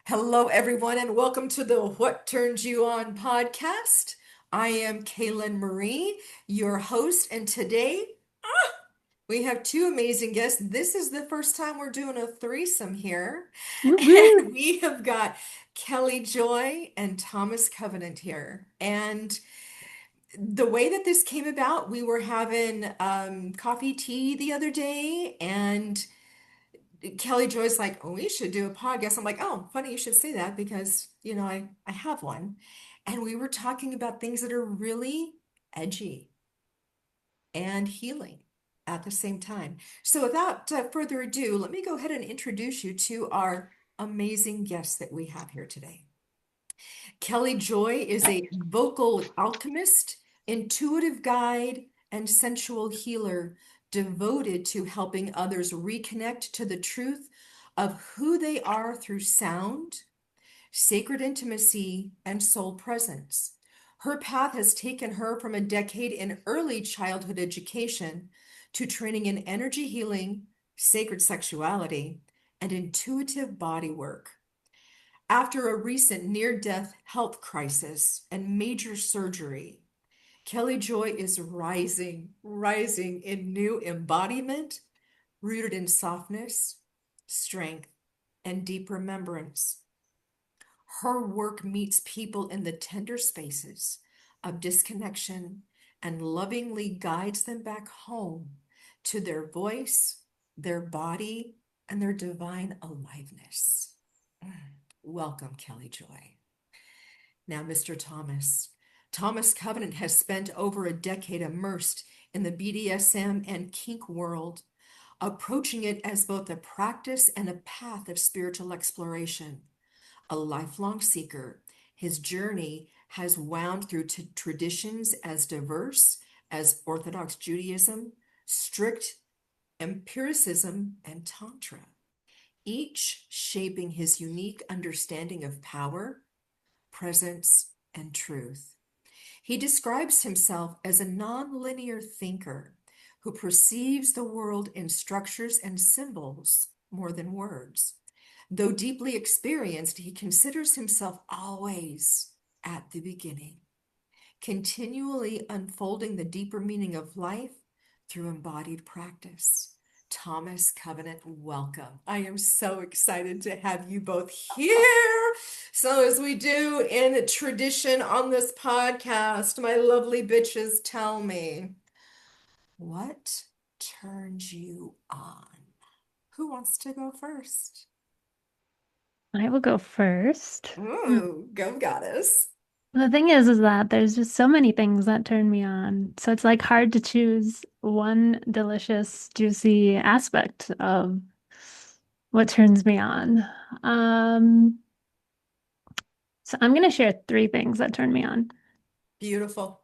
Hello, everyone, and welcome to the What Turns You On podcast. I am Kaelen Marie, your host, and today we have two amazing guests. This is the first time we're doing a threesome here, Woohoo! and we have got Kelly Joy and Thomas Covenant here. And the way that this came about, we were having coffee tea the other day, and Kelly Joy's like, oh, we should do a podcast. I'm like, oh, funny you should say that because, I have one. And we were talking about things that are really edgy and healing at the same time. So without further ado, let me go ahead and introduce you to our amazing guests that we have here today. Kelly Joy is a vocal alchemist, intuitive guide, and sensual healer devoted to helping others reconnect to the truth of who they are through sound, sacred intimacy, and soul presence. Her path has taken her from a decade in early childhood education to training in energy healing, sacred sexuality, and intuitive body work. After a recent near-death health crisis and major surgery, Kelly Joy is rising in new embodiment, rooted in softness, strength, and deep remembrance. Her work meets people in the tender spaces of disconnection and lovingly guides them back home to their voice, their body, and their divine aliveness. Welcome, Kelly Joy. Now, Mr. Thomas. Thomas Covenant has spent over a decade immersed in the BDSM and kink world, approaching it as both a practice and a path of spiritual exploration. A lifelong seeker, his journey has wound through traditions as diverse as Orthodox Judaism, strict empiricism, and Tantra, each shaping his unique understanding of power, presence, and truth. He describes himself as a nonlinear thinker who perceives the world in structures and symbols more than words. Though deeply experienced, he considers himself always at the beginning, continually unfolding the deeper meaning of life through embodied practice. Thomas Covenant, welcome. I am so excited to have you both here. So, as we do in tradition on this podcast, my lovely bitches, tell me, what turns you on? Who wants to go first? I will go first. Ooh, go goddess. The thing is that there's just so many things that turn me on. So it's like hard to choose one delicious, juicy aspect of what turns me on. Um, so I'm gonna share three things that turn me on. Beautiful.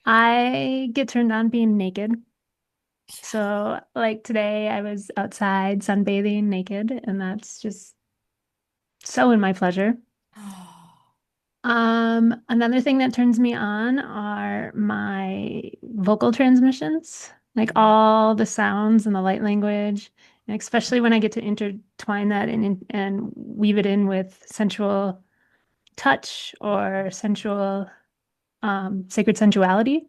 I get turned on being naked. So like today I was outside sunbathing naked, and that's just so in my pleasure. Oh. Another thing that turns me on are my vocal transmissions, like all the sounds and the light language, and especially when I get to intertwine that and weave it in with sensual touch or sensual sacred sensuality.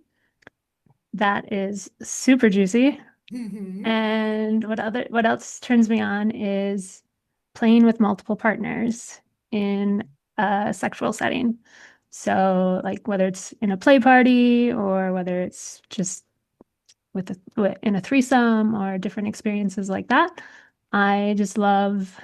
That is super juicy. Mhm. And what else turns me on is playing with multiple partners in a sexual setting. So like whether it's in a play party or whether it's just in a threesome or different experiences like that. I just love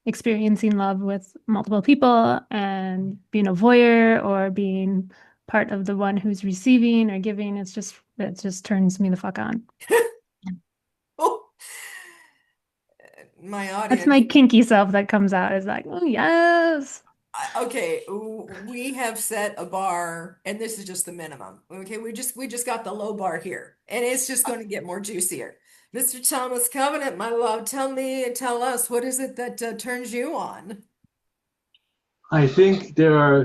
experiencing love with multiple people and being a voyeur or being part of the one who's receiving or giving. It just turns me the fuck on. Oh, my That's audience. my kinky self that comes out is like, oh yes. Okay, we have set a bar, and this is just the minimum. Okay, we just got the low bar here, and it's just going to get more juicier. Mr. Thomas Covenant, my love, tell me and tell us what is it that turns you on? I think there are,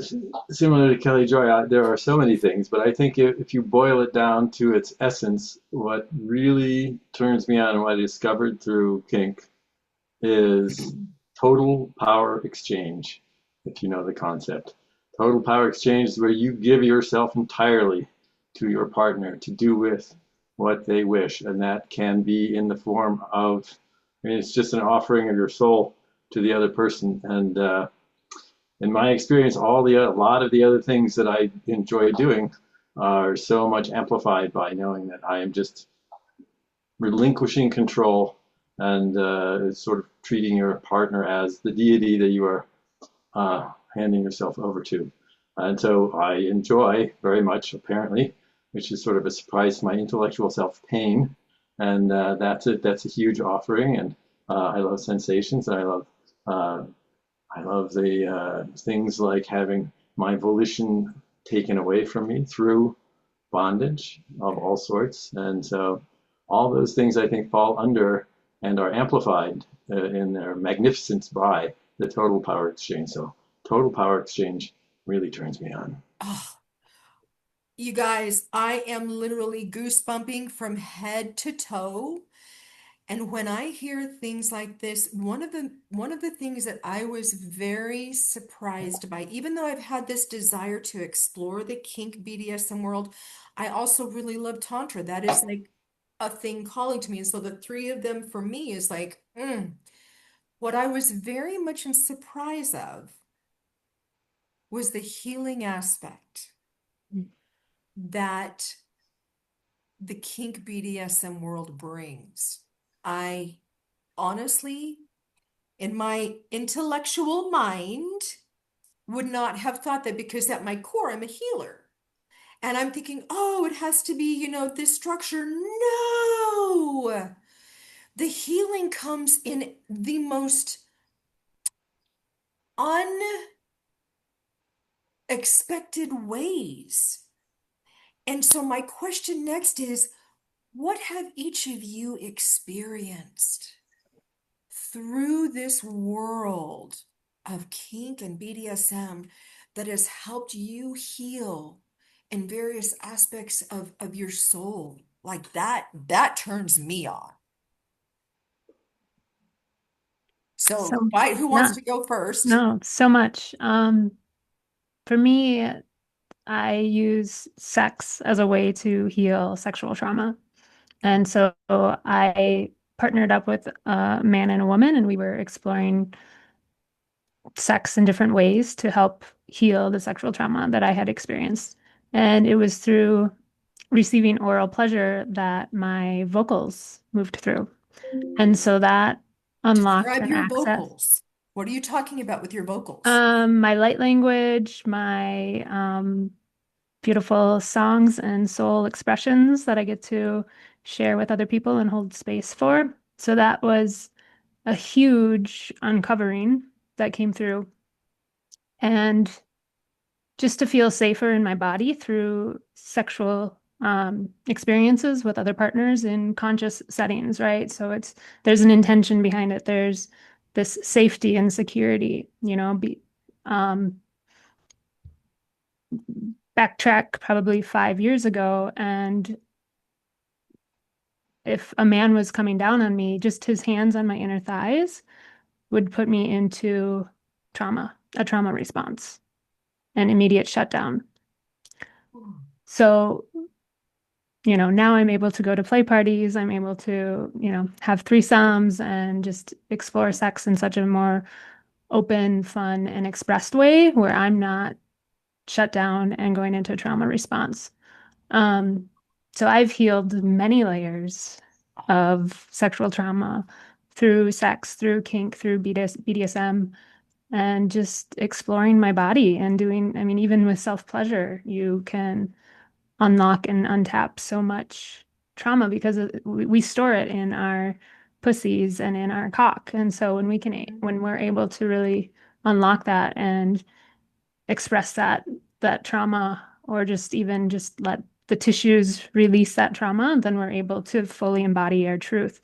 similar to Kelly Joy, there are so many things, but I think if you boil it down to its essence, what really turns me on and what I discovered through kink is total power exchange, if you know the concept. Total power exchange is where you give yourself entirely to your partner to do with what they wish. And that can be in the form of, I mean, it's just an offering of your soul to the other person. And in my experience, a lot of the other things that I enjoy doing are so much amplified by knowing that I am just relinquishing control and sort of treating your partner as the deity that you are handing yourself over to. And so I enjoy very much, apparently, which is sort of a surprise to my intellectual self, pain. And that's a huge offering. And I love sensations. Uh, I love the things like having my volition taken away from me through bondage of all sorts. And so all those things I think fall under and are amplified in their magnificence by the total power exchange. So total power exchange really turns me on. Oh, you guys, I am literally goosebumping from head to toe. And when I hear things like this, one of the things that I was very surprised by, even though I've had this desire to explore the kink BDSM world, I also really love Tantra. That is like a thing calling to me. And so the three of them for me is like, what I was very much in surprise of was the healing aspect that the kink BDSM world brings. I honestly, in my intellectual mind, would not have thought that because at my core, I'm a healer. And I'm thinking, oh, it has to be, this structure. No, the healing comes in the most unexpected ways. And so my question next is, what have each of you experienced through this world of kink and BDSM that has helped you heal in various aspects of your soul? Like that turns me on. So, So, who wants no, to go first? no, so much. For me, I use sex as a way to heal sexual trauma. And so I partnered up with a man and a woman, and we were exploring sex in different ways to help heal the sexual trauma that I had experienced. And it was through receiving oral pleasure that my vocals moved through. And so that unlocked Describe an your access. vocals. What are you talking about with your vocals? My light language, my beautiful songs and soul expressions that I get to share with other people and hold space for. So that was a huge uncovering that came through. And just to feel safer in my body through sexual experiences with other partners in conscious settings, right? So there's an intention behind it. There's this safety and security, um, backtrack probably 5 years ago, and if a man was coming down on me, just his hands on my inner thighs would put me into a trauma response, an immediate shutdown. So, now I'm able to go to play parties. I'm able to, have threesomes and just explore sex in such a more open, fun, and expressed way where I'm not shut down and going into a trauma response. Um, so I've healed many layers of sexual trauma through sex, through kink, through BDSM, and just exploring my body and doing, I mean, even with self-pleasure, you can unlock and untap so much trauma because we store it in our pussies and in our cock. And so when we're able to really unlock that and express that trauma, or just even just let the tissues release that trauma, then we're able to fully embody our truth.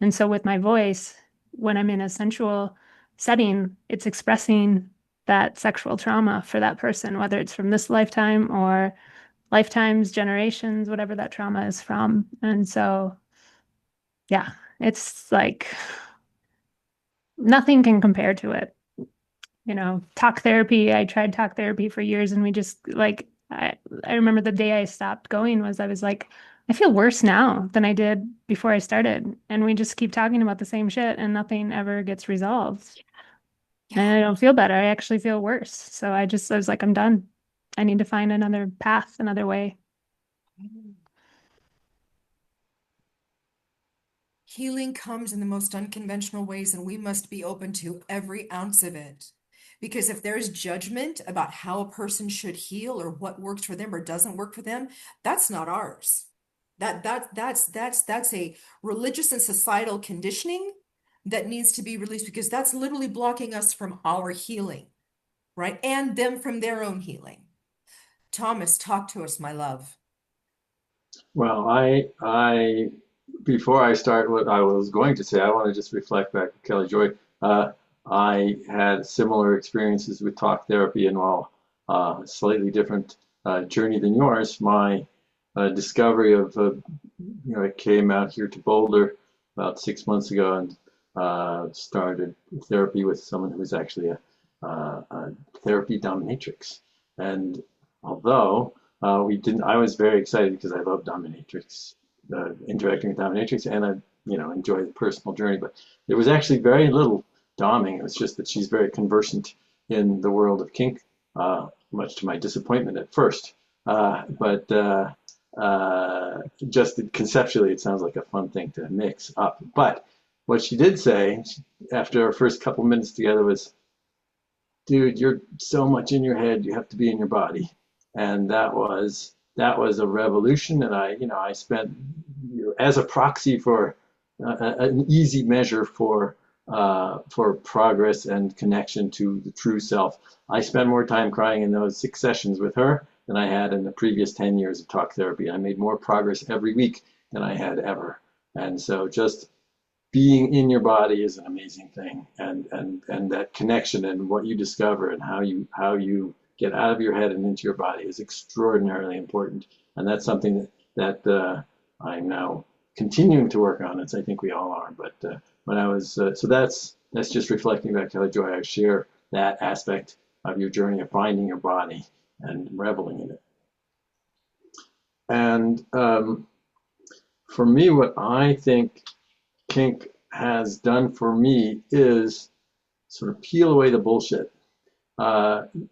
And so with my voice, when I'm in a sensual setting, it's expressing that sexual trauma for that person, whether it's from this lifetime or lifetimes, generations, whatever that trauma is from. And so, yeah, it's like nothing can compare to it. Talk therapy. I tried talk therapy for years and we just like, I remember the day I stopped going was I was like, I feel worse now than I did before I started. And we just keep talking about the same shit and nothing ever gets resolved. And Yeah. I don't feel better. I actually feel worse. So I was like, I'm done. I need to find another path, another way. Healing comes in the most unconventional ways, and we must be open to every ounce of it. Because if there's judgment about how a person should heal or what works for them or doesn't work for them, that's not ours. That's a religious and societal conditioning that needs to be released because that's literally blocking us from our healing, right? And them from their own healing. Thomas, talk to us, my love. Well, before I start what I was going to say, I want to just reflect back to Kelly Joy. Uh, I had similar experiences with talk therapy, and while slightly different journey than yours, my discovery of, I came out here to Boulder about 6 months ago and started therapy with someone who was actually a therapy dominatrix. And although we didn't, I was very excited because I love dominatrix, interacting with dominatrix, and I, enjoy the personal journey. But there was actually very little doming. It was just that she's very conversant in the world of kink, much to my disappointment at first. But just conceptually, it sounds like a fun thing to mix up. But what she did say after our first couple minutes together was, dude, you're so much in your head, you have to be in your body. And that was a revolution. And I spent, as a proxy for an easy measure for progress and connection to the true self. I spent more time crying in those 6 sessions with her than I had in the previous 10 years of talk therapy. I made more progress every week than I had ever. And so just being in your body is an amazing thing, and that connection and what you discover and how you get out of your head and into your body is extraordinarily important. And that's something that I'm now continuing to work on, as I think we all are. But when I was so that's just reflecting back to Joy. I share that aspect of your journey of finding your body and reveling in it. And for me, what I think kink has done for me is sort of peel away the bullshit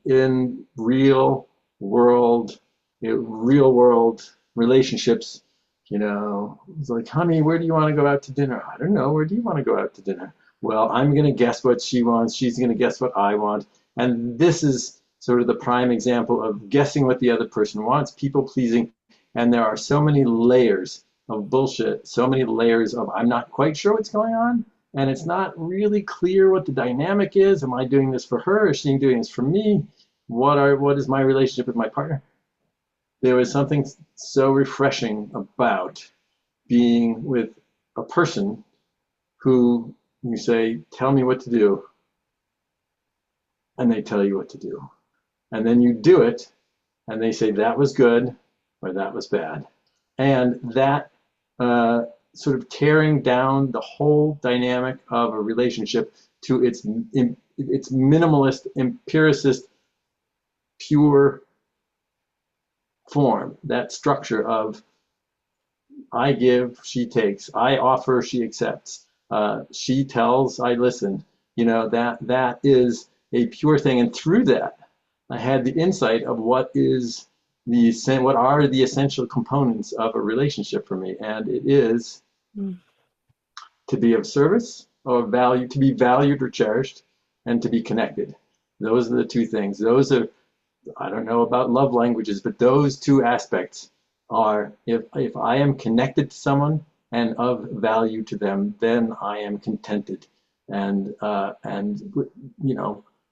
in real world relationships. It's like, honey, where do you want to go out to dinner? I don't know. Where do you want to go out to dinner? Well, I'm going to guess what she wants. She's going to guess what I want. And this is sort of the prime example of guessing what the other person wants, people pleasing. And there are so many layers of bullshit, so many layers of I'm not quite sure what's going on, and it's not really clear what the dynamic is. Am I doing this for her? Is she doing this for me? What is my relationship with my partner? There was something so refreshing about being with a person who you say, tell me what to do, and they tell you what to do. And then you do it, and they say that was good or that was bad. And that sort of tearing down the whole dynamic of a relationship to its minimalist, empiricist, pure form, that structure of I give, she takes, I offer, she accepts, she tells, I listen. That is a pure thing. And through that, I had the insight of what are the essential components of a relationship for me. And it is to be of service or value, to be valued or cherished, and to be connected. Those are the two things. Those are, I don't know about love languages, but those two aspects are, if I am connected to someone and of value to them, then I am contented. And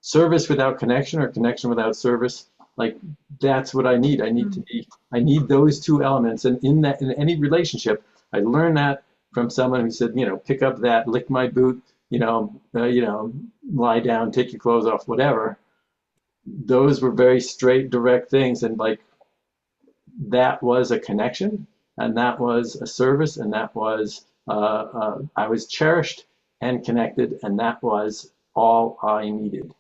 service without connection or connection without service, like that's what I need. I need those two elements. And in any relationship, I learned that from someone who said, pick up that, lick my boot, lie down, take your clothes off, whatever. Those were very straight, direct things. And like, that was a connection, and that was a service, and that was, I was cherished and connected, and that was all I needed.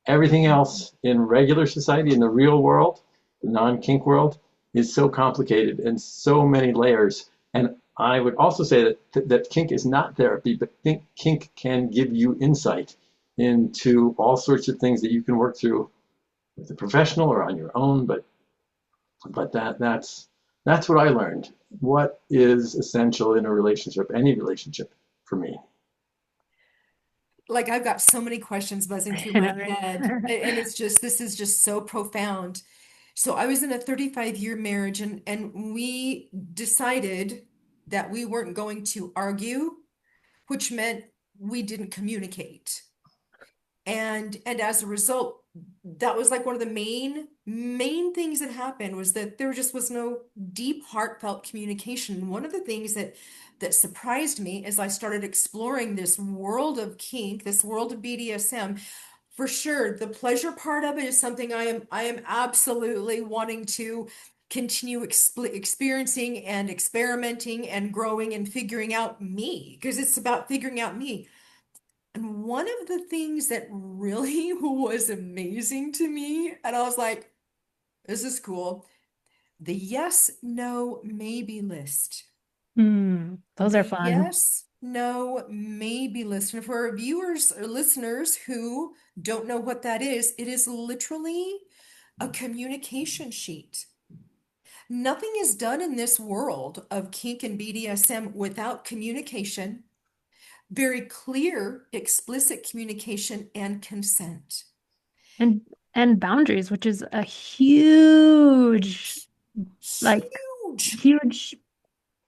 Everything else in regular society, in the real world, the non-kink world, is so complicated and so many layers. And I would also say that kink is not therapy, but kink can give you insight into all sorts of things that you can work through with a professional or on your own. But that's what I learned. What is essential in a relationship, any relationship, for me? Like I've got so many questions buzzing through You my know, right? head, and it's just this is just so profound. So I was in a 35-year marriage, and we decided that we weren't going to argue, which meant we didn't communicate. And as a result, that was like one of the main things that happened was that there just was no deep, heartfelt communication. One of the things that surprised me as I started exploring this world of kink, this world of BDSM, for sure, the pleasure part of it is something I am absolutely wanting to continue experiencing and experimenting and growing and figuring out me, because it's about figuring out me. And one of the things that really was amazing to me, and I was like, this is cool, the yes, no, maybe list. Those are The fun. yes, no, maybe list. And for our viewers or listeners who don't know what that is, it is literally a communication sheet. Nothing is done in this world of kink and BDSM without communication, very clear, explicit communication and consent. And and boundaries, which is a huge, like Huge. huge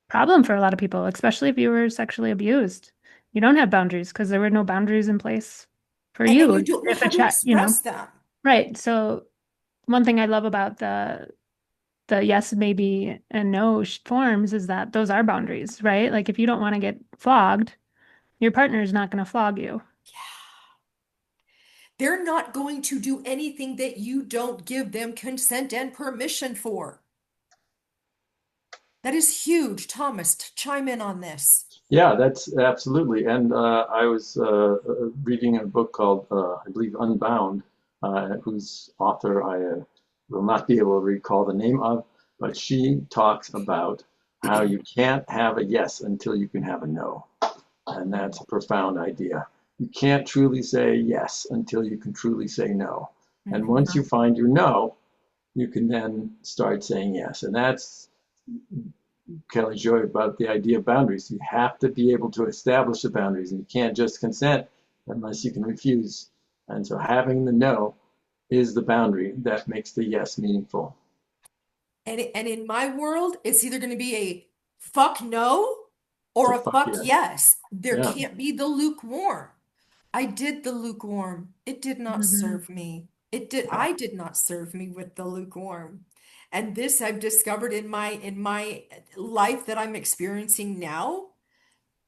problem for a lot of people, especially if you were sexually abused. You don't have boundaries because there were no boundaries in place for And you. you don't know If how a to chat, express them. right. So one thing I love about the yes, maybe, and no forms is that those are boundaries, right? Like if you don't want to get flogged, your partner is not going to flog you. They're not going to do anything that you don't give them consent and permission for. That is huge. Thomas, chime in on this. Yeah, that's absolutely. And I was reading a book called, I believe, Unbound, whose author I will not be able to recall the name of, but she talks about how you can't have a yes until you can have a no. And that's a profound idea. You can't truly say yes until you can truly say no. And once Mhm. you find your no, you can then start saying yes. And that's Kelly Joy about the idea of boundaries. You have to be able to establish the boundaries, and you can't just consent unless you can refuse. And so having the no is the boundary that makes the yes meaningful. And in my world, it's either going to be a fuck no It's or a a fuck fuck yes. yes. There Yeah. can't be the lukewarm. I did the lukewarm. It did not Mhm. serve me. I did not serve me with the lukewarm. And this I've discovered in my life that I'm experiencing now.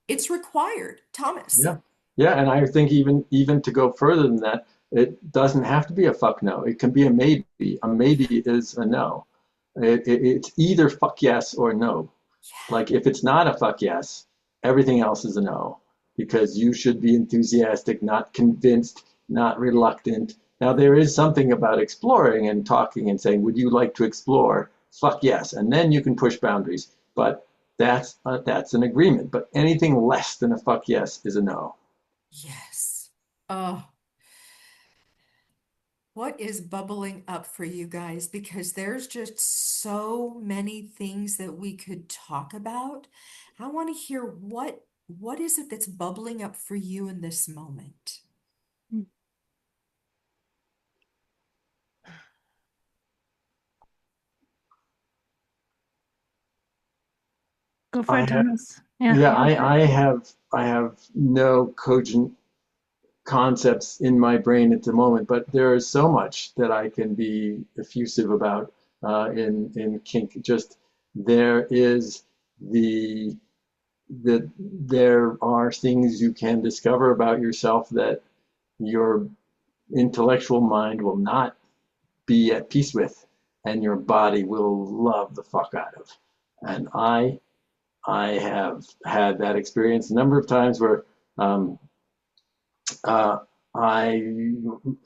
It's required. Thomas. Yeah. Yeah. And I think even to go further than that, it doesn't have to be a fuck no. It can be a maybe. A maybe is a no. It's either fuck yes or no. Like if it's not a fuck yes, everything else is a no because you should be enthusiastic, not convinced, not reluctant. Now there is something about exploring and talking and saying, "Would you like to explore?" Fuck yes, and then you can push boundaries. But that's an agreement. But anything less than a fuck yes is a no. Yes. Oh, what is bubbling up for you guys? Because there's just so many things that we could talk about. I want to hear what is it that's bubbling up for you in this moment? Go for I it, have, Thomas. Yeah, yeah, go for it. I have no cogent concepts in my brain at the moment, but there is so much that I can be effusive about in kink. Just there is the that there are things you can discover about yourself that your intellectual mind will not be at peace with, and your body will love the fuck out of. And I have had that experience a number of times where Um, uh, I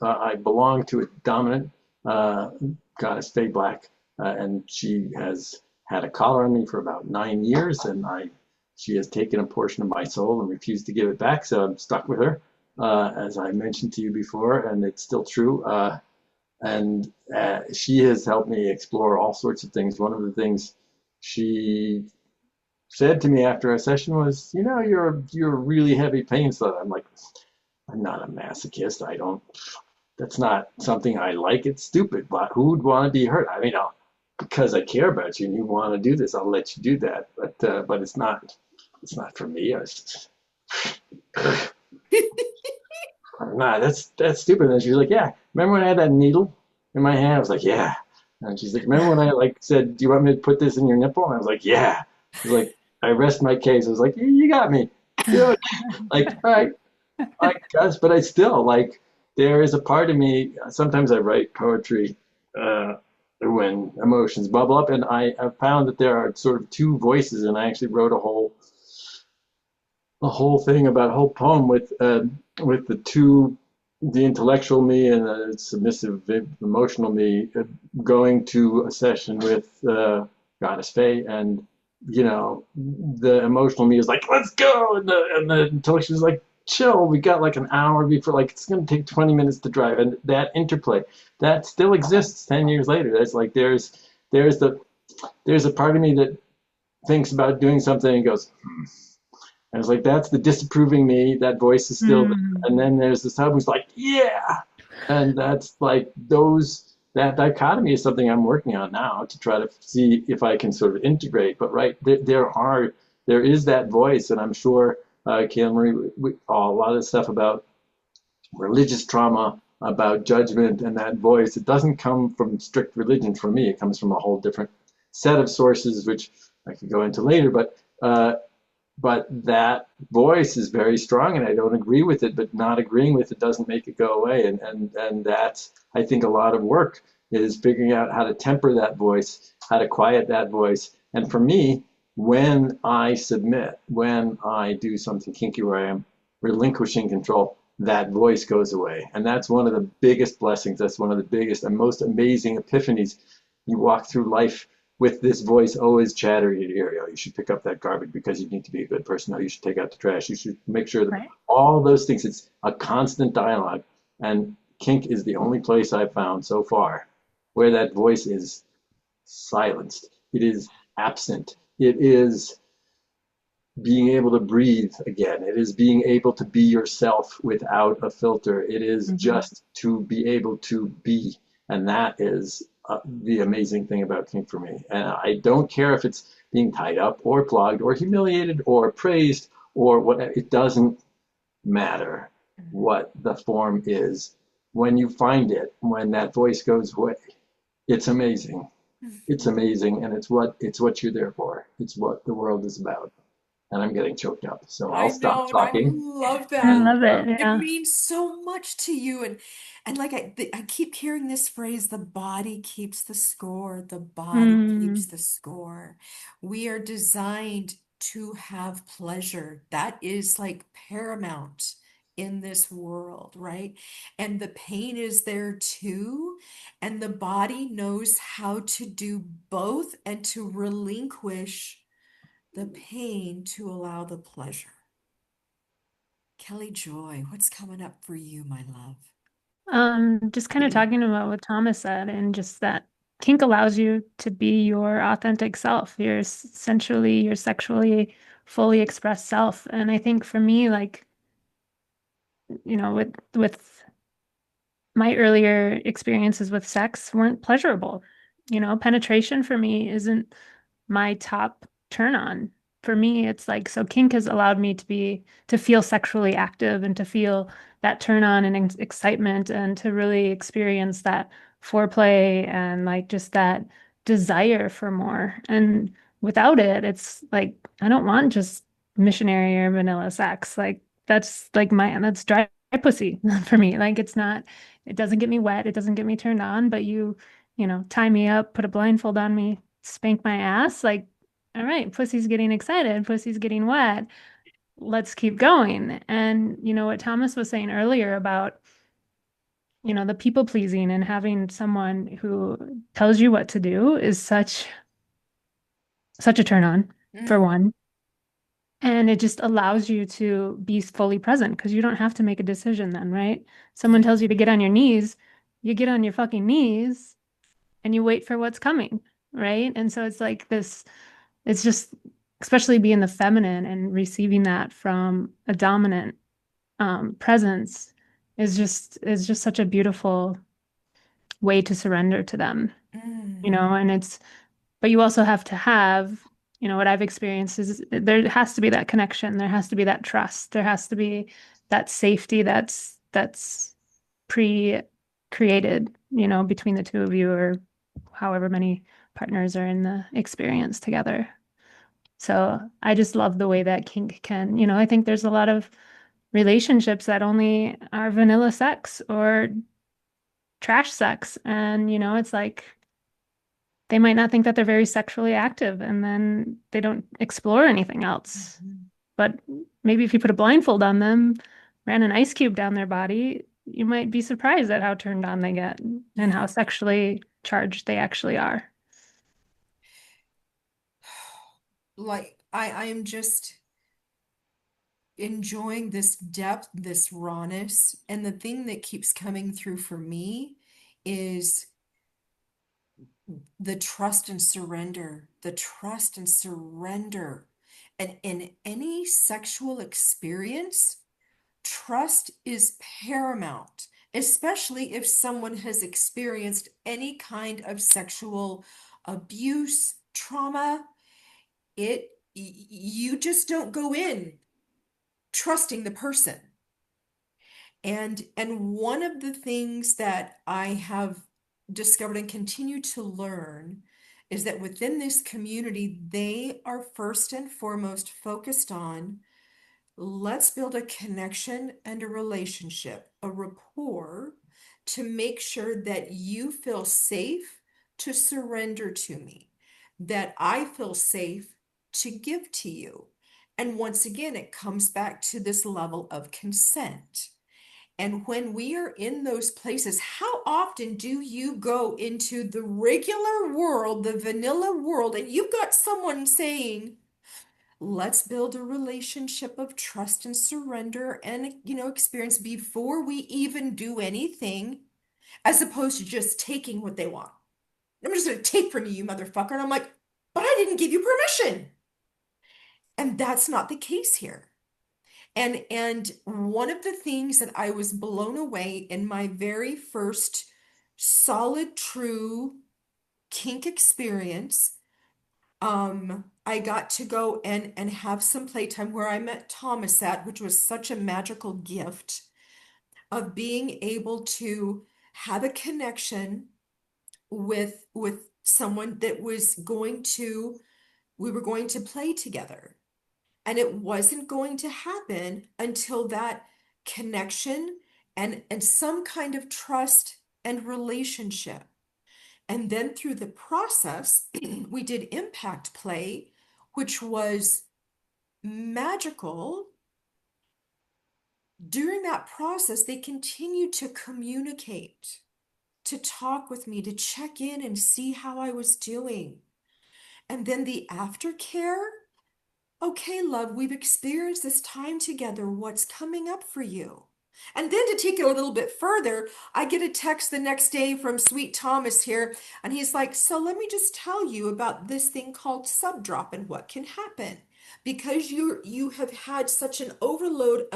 I belong to a dominant uh, goddess, Faye Black, and she has had a collar on me for about 9 years, and I she has taken a portion of my soul and refused to give it back, so I'm stuck with her, as I mentioned to you before, and it's still true. And she has helped me explore all sorts of things. One of the things she said to me after a session was, "You know, you're a really heavy pain slut." I'm like, "I'm not a masochist. I don't. That's not something I like. It's stupid. But who would want to be hurt? I mean, because I care about you and you want to do this, I'll let you do that. But it's not. It's not for me. I'm not. That's stupid." And she's like, "Yeah. Remember when I had that needle in my hand?" I was like, "Yeah." And she's like, "Remember when I like said, 'Do you want me to put this in your nipple?'" And I was like, "Yeah." She's like, I rest my case. I was like, "You got me." Dude, like, all right, I guess, but I still like. There is a part of me. Sometimes I write poetry when emotions bubble up, and I have found that there are sort of two voices. And I actually wrote a whole thing about a whole poem with the intellectual me and the submissive emotional me going to a session with Goddess Faye, and the emotional me is like, let's go, and the intellectual is like, chill, we got like an hour before, like it's going to take 20 minutes to drive. And that interplay that still exists 10 years later. That's like there's the there's a part of me that thinks about doing something and goes, and it's like, that's the disapproving me. That voice is still there. Mm, And then there's the sub who's like, yeah. And that's like that dichotomy is something I'm working on now to try to see if I can sort of integrate. But right, there is that voice, and I'm sure Kaelen Marie, a lot of the stuff about religious trauma, about judgment, and that voice, it doesn't come from strict religion for me. It comes from a whole different set of sources, which I could go into later. But that voice is very strong, and I don't agree with it, but not agreeing with it doesn't make it go away. And that's, I think, a lot of work is figuring out how to temper that voice, how to quiet that voice. And for me, when I submit, when I do something kinky where I am relinquishing control, that voice goes away. And that's one of the biggest blessings. That's one of the biggest and most amazing epiphanies. You walk through life with this voice always chattering in your ear. You should pick up that garbage because you need to be a good person. No, you should take out the trash. You should make sure that right. all those things, it's a constant dialogue. And kink is the only place I've found so far where that voice is silenced. It is absent. It is being able to breathe again. It is being able to be yourself without a filter. It is Mm-hmm. just to be able to be. And that is the amazing thing about kink for me. And I don't care if it's being tied up or flogged or humiliated or praised or whatever. It doesn't matter what the form is. When you find it, when that voice goes away, it's amazing. It's amazing, and it's what you're there for. It's what the world is about. And I'm getting choked up, so I'll I stop know, and I talking. love I that. And love it. It Yeah. means so much to you, and like I keep hearing this phrase, the body keeps the score, the body keeps Mm, the score. We are designed to have pleasure. That is like paramount in this world, right? And the pain is there too, and the body knows how to do both and to relinquish the pain to allow the pleasure. Kelly Joy, what's coming up for you, my love? just kind of talking about what Thomas said, and just that kink allows you to be your authentic self, your sensually, your sexually fully expressed self. And I think for me, like, with my earlier experiences with sex weren't pleasurable. Penetration for me isn't my top turn on. For me, it's like, so kink has allowed me to feel sexually active and to feel that turn on and excitement and to really experience that foreplay and like just that desire for more. And without it, it's like, I don't want just missionary or vanilla sex. Like that's dry pussy for me. Like it doesn't get me wet. It doesn't get me turned on, but tie me up, put a blindfold on me, spank my ass. Like, all right, pussy's getting excited, pussy's getting wet. let's keep going. And you know what Thomas was saying earlier about, you know, the people pleasing and having someone who tells you what to do is such a turn on, for Mm, one. And it just allows you to be fully present because you don't have to make a decision then, right? Someone yeah. tells you to get on your knees, you get on your fucking knees and you wait for what's coming, right? And so it's like this, it's just, especially being the feminine and receiving that from a dominant presence is just such a beautiful way to surrender to them, you Mm, know, and it's, but you also have to have, you know, what I've experienced is there has to be that connection, there has to be that trust, there has to be that safety that's pre-created, you know, between the two of you or however many partners are in the experience together. So I just love the way that kink can, you know, I think there's a lot of relationships that only are vanilla sex or trash sex. And, you know, it's like they might not think that they're very sexually active and then they don't explore anything else. mhm. But maybe if you put a blindfold on them, ran an ice cube down their body, you might be surprised at how turned on they get and Yeah. how sexually charged they actually are. Like I am just enjoying this depth, this rawness, and the thing that keeps coming through for me is the trust and surrender, the trust and surrender. And in any sexual experience, trust is paramount, especially if someone has experienced any kind of sexual abuse, trauma. You just don't go in trusting the person. And one of the things that I have discovered and continue to learn is that within this community, they are first and foremost focused on let's build a connection and a relationship, a rapport to make sure that you feel safe to surrender to me, that I feel safe to give to you. And once again, it comes back to this level of consent. And when we are in those places, how often do you go into the regular world, the vanilla world, and you've got someone saying, let's build a relationship of trust and surrender and, experience before we even do anything, as opposed to just taking what they want. I'm just going to take from you, you motherfucker. And I'm like, but I didn't give you permission. And that's not the case here. And one of the things that I was blown away in my very first solid, true kink experience, I got to go and have some playtime where I met Thomas at, which was such a magical gift of being able to have a connection with someone that was going to we were going to play together. And it wasn't going to happen until that connection and some kind of trust and relationship. And then through the process, we did impact play, which was magical. During that process, they continued to communicate, to talk with me, to check in and see how I was doing. And then the aftercare. Okay, love, we've experienced this time together. What's coming up for you? And then to take it a little bit further, I get a text the next day from Sweet Thomas here, and he's like, so let me just tell you about this thing called subdrop and what can happen. Because you have had such an overload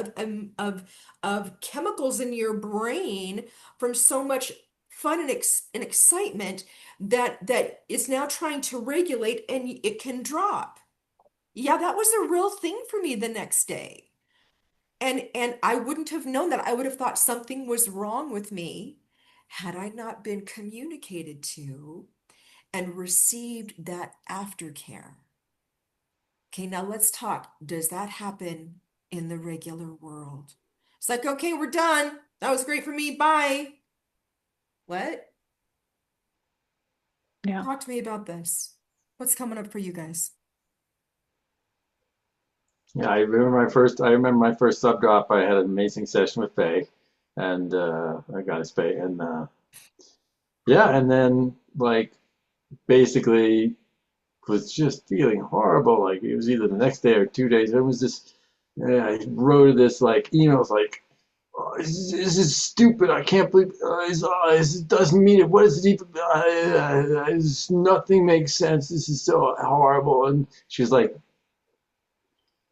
of chemicals in your brain from so much fun and excitement that is now trying to regulate and it can drop. Yeah, that was a real thing for me the next day. And I wouldn't have known that. I would have thought something was wrong with me had I not been communicated to and received that aftercare. Okay, now let's talk. Does that happen in the regular world? It's like, okay, we're done. That was great for me. Bye. What? Yeah. Talk to me about this. What's coming up for you guys? Yeah, I remember my first sub drop. I had an amazing session with Faye, and I got his Faye, and yeah, and then like basically was just feeling horrible. Like it was either the next day or 2 days. It was this. I wrote this like emails like, oh, this is stupid. I can't believe this doesn't mean it. What is it even? Nothing makes sense. This is so horrible. And she's like,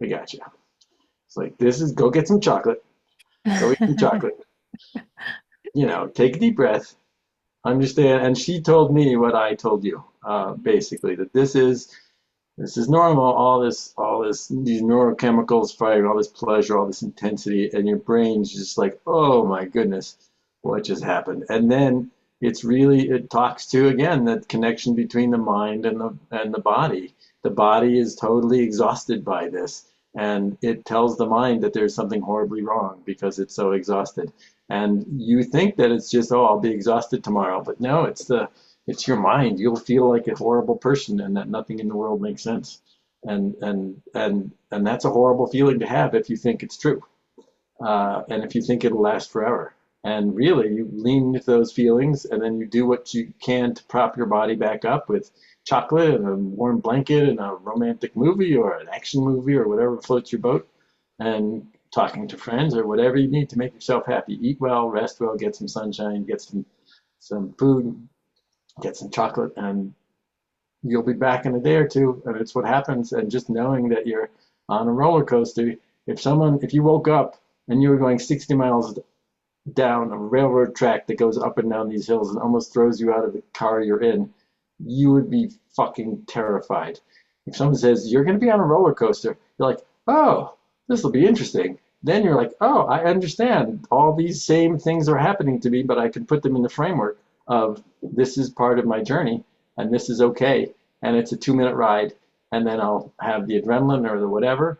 I got you. It's like this is go get some chocolate. Go eat some chocolate. Take a deep breath. Understand. And she told me what I told you, basically that this is normal. All this, these neurochemicals firing, all this pleasure, all this intensity, and your brain's just like, oh my goodness, what just happened? And then it talks to again that connection between the mind and the body. The body is totally exhausted by this, and it tells the mind that there's something horribly wrong because it's so exhausted. And you think that it's just, oh, I'll be exhausted tomorrow, but no, it's your mind. You'll feel like a horrible person and that nothing in the world makes sense. And that's a horrible feeling to have if you think it's true. And if you think it'll last forever. And really, you lean into those feelings and then you do what you can to prop your body back up with chocolate and a warm blanket and a romantic movie or an action movie or whatever floats your boat and talking to friends or whatever you need to make yourself happy. Eat well, rest well, get some sunshine, get some food, get some chocolate, and you'll be back in a day or two. And it's what happens. And just knowing that you're on a roller coaster, if you woke up and you were going 60 miles down a railroad track that goes up and down these hills and almost throws you out of the car you're in, you would be fucking terrified. If someone says you're going to be on a roller coaster, you're like, oh, this will be interesting. Then you're like, oh, I understand. All these same things are happening to me, but I can put them in the framework of this is part of my journey and this is okay. And it's a 2 minute ride. And then I'll have the adrenaline or the whatever.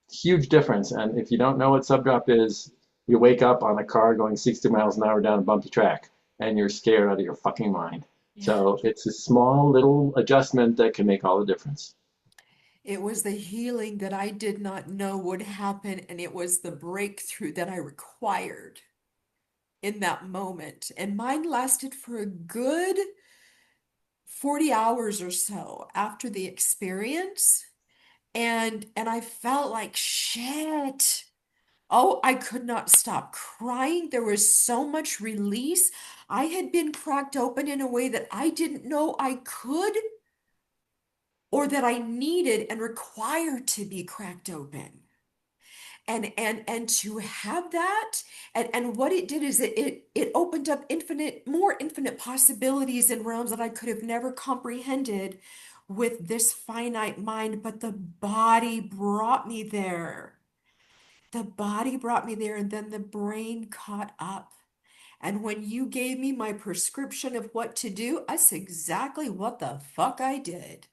Huge difference. And if you don't know what subdrop is, you wake up on a car going 60 miles an hour down a bumpy track and you're scared out of your fucking mind. Yeah. So it's a small little adjustment that can make all the difference. It was the healing that I did not know would happen, and it was the breakthrough that I required in that moment. And mine lasted for a good 40 hours or so after the experience. And I felt like shit. Oh, I could not stop crying. There was so much release. I had been cracked open in a way that I didn't know I could or that I needed and required to be cracked open. And to have that, and what it did is it opened up more infinite possibilities and realms that I could have never comprehended with this finite mind, but the body brought me there. The body brought me there, and then the brain caught up. And when you gave me my prescription of what to do, that's exactly what the fuck I did.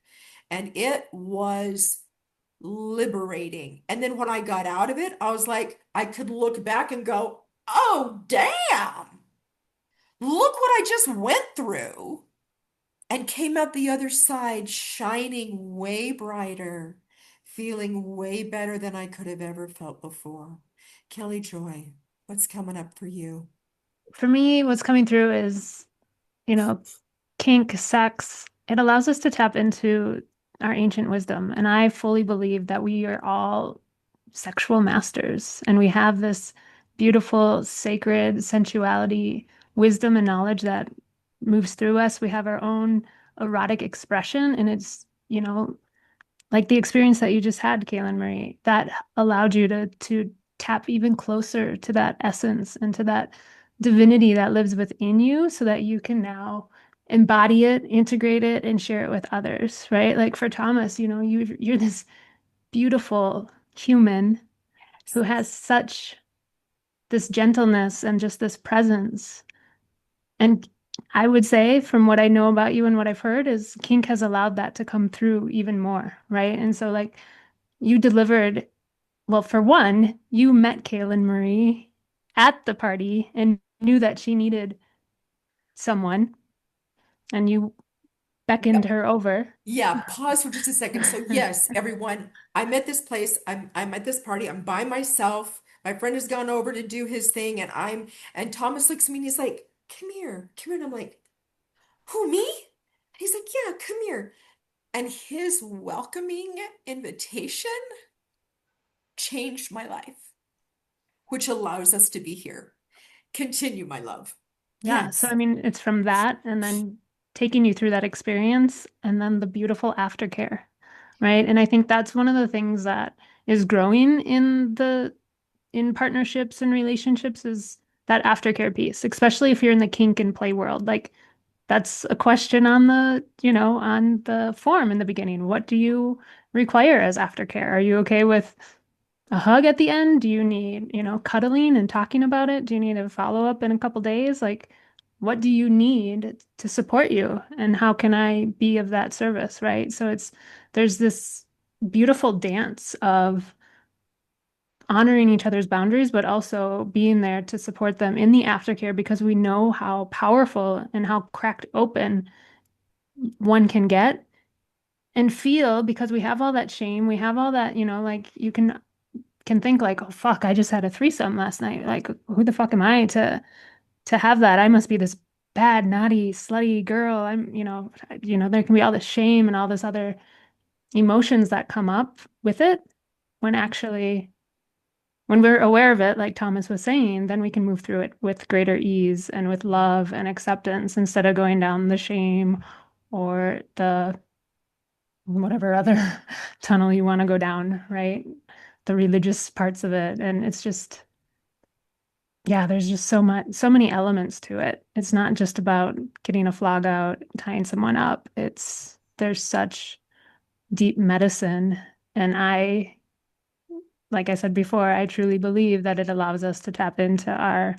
And it was liberating. And then when I got out of it, I was like, I could look back and go, oh, damn, look what I just went through. And came out the other side shining way brighter, feeling way better than I could have ever felt before. Kelly Joy, what's coming up for you? For me, what's coming through is, you know, kink, sex. It allows us to tap into our ancient wisdom. And I fully believe that we are all sexual masters and we have this beautiful, sacred sensuality, wisdom, and knowledge that moves through us. We have our own erotic expression, and it's, like the experience that you just had, Kaelen Marie, that allowed you to tap even closer to that essence and to that divinity that lives within you so that you can now embody it, integrate it, and share it with others, right? Like for Thomas, you're this beautiful human who has such this gentleness and just this presence. And I would say, from what I know about you and what I've heard, is kink has allowed that to come through even more, right? And so, like, you delivered, well, for one, you met Kaelen Marie at the party and knew that she needed someone, and you beckoned her over. Yeah, pause for just a second. So yes, everyone, I'm at this place. I'm at this party. I'm by myself. My friend has gone over to do his thing, and Thomas looks at me and he's like, "Come here, come here." And I'm like, "Who, me?" And he's like, "Yeah, come here." And his welcoming invitation changed my life, which allows us to be here. Continue, my love. Yeah, so I Yes. mean, it's from that and then taking you through that experience and then the beautiful aftercare, right? And I think that's one of the things that is growing in partnerships and relationships is that aftercare piece, especially if you're in the kink and play world. Like that's a question on on the form in the beginning. What do you require as aftercare? Are you okay with a hug at the end? Do you need, cuddling and talking about it? Do you need a follow-up in a couple days? Like, what do you need to support you? And how can I be of that service, right? So there's this beautiful dance of honoring each other's boundaries, but also being there to support them in the aftercare because we know how powerful and how cracked open one can get and feel because we have all that shame, we have all that, like you can think like, oh fuck, I just had a threesome last night. Like, who the fuck am I to have that? I must be this bad, naughty, slutty girl. There can be all this shame and all this other emotions that come up with it when actually when we're aware of it, like Thomas was saying, then we can move through it with greater ease and with love and acceptance instead of going down the shame or the whatever other tunnel you want to go down, right? The religious parts of it. And it's just, yeah, there's just so many elements to it. It's not just about getting a flog out, tying someone up. There's such deep medicine. And like I said before, I truly believe that it allows us to tap into our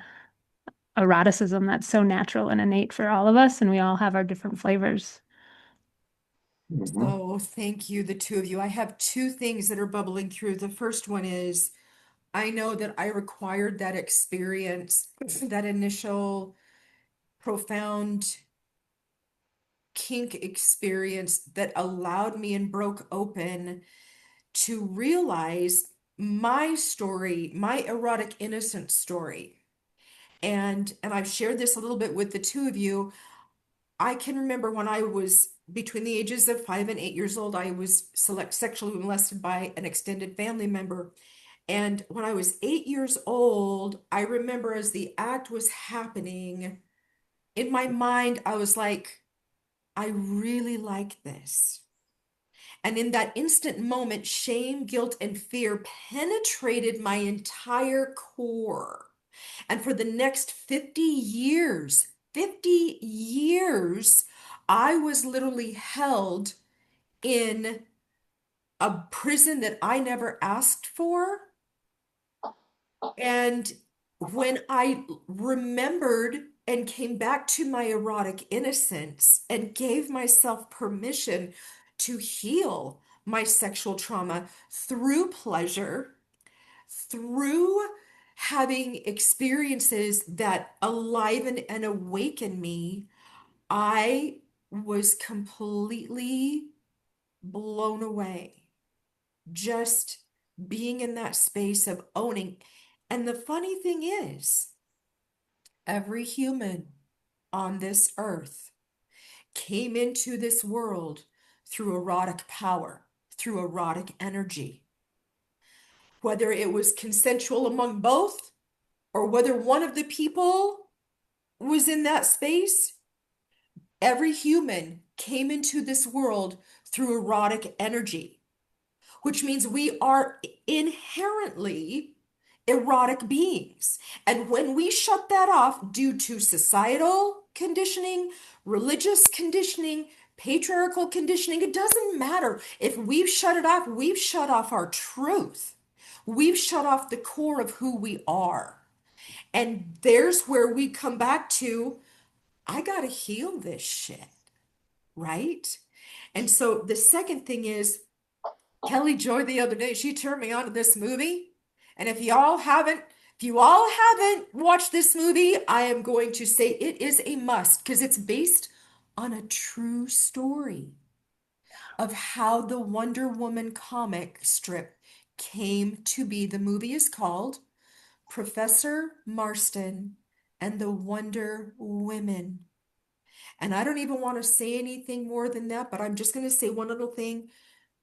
eroticism that's so natural and innate for all of us. And we all have our different flavors. Mhm. So thank you, the two of you. I have two things that are bubbling through. The first one is I know that I required that experience, that initial profound kink experience that allowed me and broke open to realize my story, my erotic innocence story. And I've shared this a little bit with the two of you. I can remember when I was between the ages of 5 and 8 years old, I was sexually molested by an extended family member. And when I was 8 years old, I remember as the act was happening, in my mind, I was like, I really like this. And in that instant moment, shame, guilt, and fear penetrated my entire core. And for the next 50 years, I was literally held in a prison that I never asked for. And when I remembered and came back to my erotic innocence and gave myself permission to heal my sexual trauma through pleasure, through having experiences that aliven and awaken me, I was completely blown away. Just being in that space of owning. And the funny thing is, every human on this earth came into this world through erotic power, through erotic energy. Whether it was consensual among both, or whether one of the people was in that space, every human came into this world through erotic energy, which means we are inherently erotic beings. And when we shut that off due to societal conditioning, religious conditioning, patriarchal conditioning, it doesn't matter. If we've shut it off, we've shut off our truth. We've shut off the core of who we are. And there's where we come back to, I got to heal this shit, right? And so the second thing is, Kelly Joy the other day, she turned me on to this movie. And if you all haven't watched this movie, I am going to say it is a must because it's based on a true story of how the Wonder Woman comic strip came to be. The movie is called Professor Marston and the Wonder Women. And I don't even want to say anything more than that, but I'm just going to say one little thing.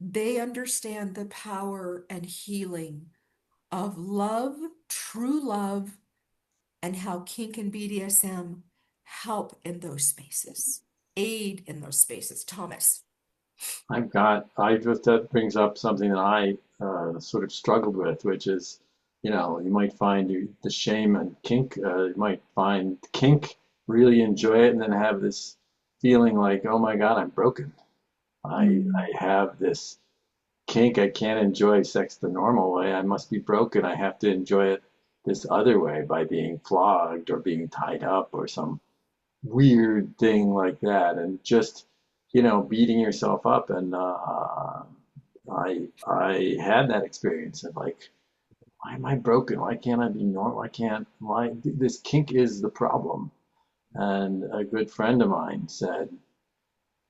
They understand the power and healing of love, true love, and how kink and BDSM help in those spaces, aid in those spaces. Thomas. I just, that brings up something that I sort of struggled with, which is, you might find the shame and kink, you might find kink, really enjoy it, and then have this feeling like, oh my God, I'm broken. I have this kink. I can't enjoy sex the normal way. I must be broken. I have to enjoy it this other way by being flogged or being tied up or some weird thing like that, and just beating yourself up. And I had that experience of like, why am I broken? Why can't I be normal? Why can't why this kink is the problem? And a good friend of mine said,